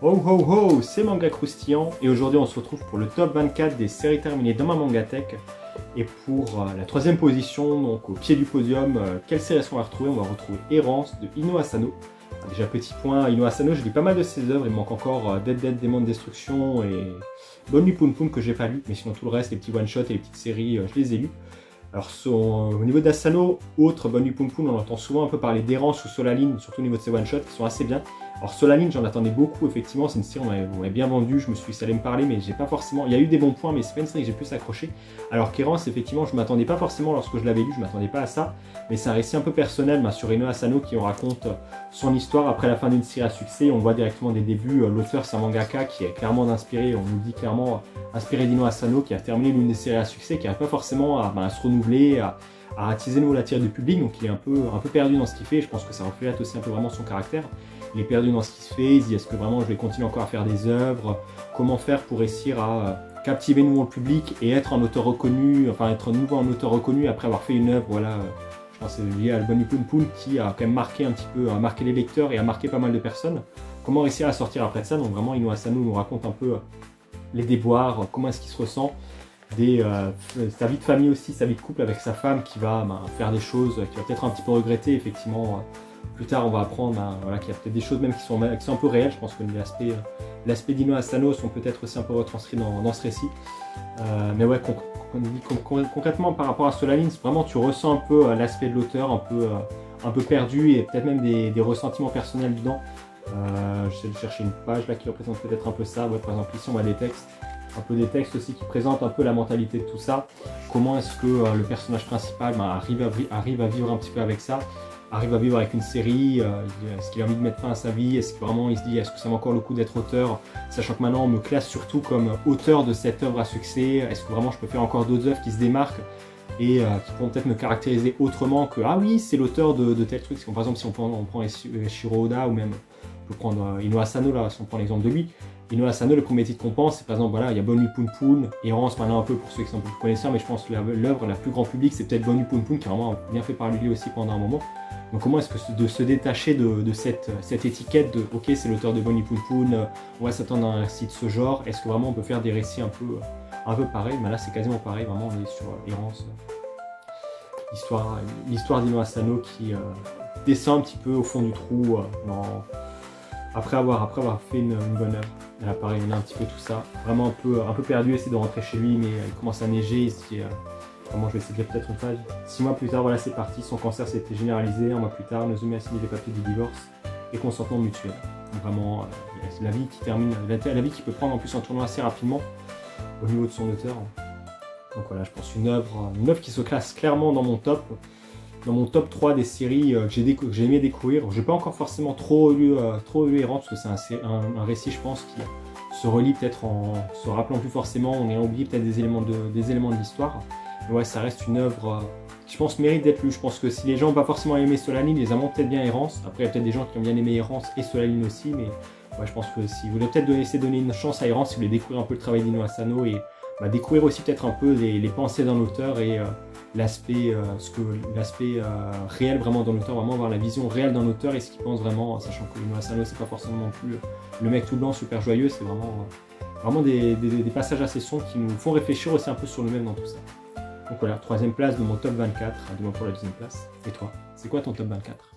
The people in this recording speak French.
Oh ho ho, c'est Manga Croustillant et aujourd'hui on se retrouve pour le top 24 des séries terminées dans ma Mangatech. Et pour la troisième position, donc au pied du podium, quelle série est-ce qu'on va retrouver? On va retrouver Errance de Ino Asano. Déjà petit point, Ino Asano, j'ai lu pas mal de ses œuvres, il me manque encore Dead Dead Démon de Destruction et Bonne Nuit Poun Poun que j'ai pas lu, mais sinon tout le reste, les petits one-shots et les petites séries, je les ai lus. Alors au niveau d'Asano, autre Bonne Nuit Poun Poun, on entend souvent un peu parler d'Errance ou Solaline, surtout au niveau de ses one-shots qui sont assez bien. Alors Solaline, j'en attendais beaucoup, effectivement, c'est une série on m'avait bien vendu, je me suis dit ça allait me parler, mais j'ai pas forcément, il y a eu des bons points, mais c'est pas une série que j'ai pu s'accrocher. Alors qu'Errance, effectivement, je m'attendais pas forcément lorsque je l'avais lu, je m'attendais pas à ça, mais c'est un récit un peu personnel sur Ino Asano qui on raconte son histoire après la fin d'une série à succès. On voit directement des débuts, l'auteur c'est un mangaka qui est clairement inspiré, on nous dit clairement inspiré d'Ino Asano, qui a terminé l'une des séries à succès, qui n'arrive pas forcément à se renouveler, à attiser nouveau l'attire du public, donc il est un peu perdu dans ce qu'il fait. Je pense que ça reflète aussi un peu vraiment son caractère. Il est perdu dans ce qui se fait, il se dit est-ce que vraiment je vais continuer encore à faire des œuvres, comment faire pour réussir à captiver nouveau le public et être un auteur reconnu, enfin être nouveau un auteur reconnu après avoir fait une œuvre, voilà, je pense que c'est lié à Bonne Nuit Poun Poun qui a quand même marqué un petit peu, a marqué les lecteurs et a marqué pas mal de personnes. Comment réussir à sortir après de ça? Donc vraiment Ino Asano nous raconte un peu les déboires, comment est-ce qu'il se ressent, sa vie de famille aussi, sa vie de couple avec sa femme qui va faire des choses qu'il va peut-être un petit peu regretter, effectivement. Plus tard, on va apprendre voilà, qu'il y a peut-être des choses même qui sont un peu réelles. Je pense que l'aspect d'Ino Asano sont peut-être aussi un peu retranscrits dans ce récit. Mais ouais, concrètement, par rapport à Solaline, vraiment tu ressens un peu l'aspect de l'auteur, un peu perdu et peut-être même des ressentiments personnels dedans. J'essaie de chercher une page là qui représente peut-être un peu ça. Ouais, par exemple, ici on a des textes. Un peu des textes aussi qui présentent un peu la mentalité de tout ça. Comment est-ce que le personnage principal arrive à vivre un petit peu avec ça, arrive à vivre avec une série, est-ce qu'il a envie de mettre fin à sa vie, est-ce que vraiment il se dit est-ce que ça vaut encore le coup d'être auteur, sachant que maintenant on me classe surtout comme auteur de cette œuvre à succès, est-ce que vraiment je peux faire encore d'autres œuvres qui se démarquent et qui pourront peut-être me caractériser autrement que ah oui c'est l'auteur de tel truc. Par exemple si on prend Eiichiro Oda ou même on peut prendre Ino Asano là, si on prend l'exemple de lui. Ino Asano, le premier titre qu'on pense, c'est par exemple, voilà, il y a Bonne Nuit Poun Poun, Errance maintenant un peu pour ceux qui sont un peu plus connaisseurs, mais je pense que l'œuvre la plus grand public, c'est peut-être Bonne Nuit Poun Poun, qui est vraiment bien fait par lui aussi pendant un moment. Donc comment est-ce que de se détacher de cette étiquette de ok, c'est l'auteur de Bonne Nuit Poun Poun, on va s'attendre à un récit de ce genre, est-ce que vraiment on peut faire des récits un peu pareils? Là c'est quasiment pareil, vraiment on est sur Errance, l'histoire d'Ino Asano qui descend un petit peu au fond du trou après avoir fait une bonne œuvre. Là pareil, on a un petit peu tout ça, vraiment un peu perdu, essayer de rentrer chez lui, mais il commence à neiger, il se dit, vraiment je vais essayer de lire peut-être une page. 6 mois plus tard, voilà c'est parti, son cancer s'était généralisé, un mois plus tard, Nozomi a signé les papiers du divorce et consentement mutuel. Donc vraiment, la vie qui termine, la vie qui peut prendre en plus un tournoi assez rapidement au niveau de son auteur. Donc voilà, je pense une œuvre qui se classe clairement dans mon top 3 des séries que j'ai aimé découvrir. Je n'ai pas encore forcément trop lu Errance, parce que c'est un récit, je pense, qui se relie peut-être en se rappelant plus forcément, on a oublié peut-être des éléments de l'histoire. Mais ouais, ça reste une œuvre qui, je pense, mérite d'être lue. Je pense que si les gens n'ont pas forcément aimé Solaline, ils aiment peut-être bien Errance. Après, il y a peut-être des gens qui ont bien aimé Errance et Solaline aussi, mais ouais, je pense que si vous voulez peut-être essayer de donner une chance à Errance, si vous voulez découvrir un peu le travail d'Ino Asano et découvrir aussi peut-être un peu les pensées d'un auteur et l'aspect réel vraiment d'un auteur, vraiment avoir la vision réelle d'un auteur et ce qu'il pense vraiment, sachant que Ino Asano c'est pas forcément non plus le mec tout blanc super joyeux, c'est vraiment des passages assez sombres qui nous font réfléchir aussi un peu sur nous-mêmes dans tout ça. Donc voilà, troisième place de mon top 24, demain pour la deuxième place. Et toi, c'est quoi ton top 24?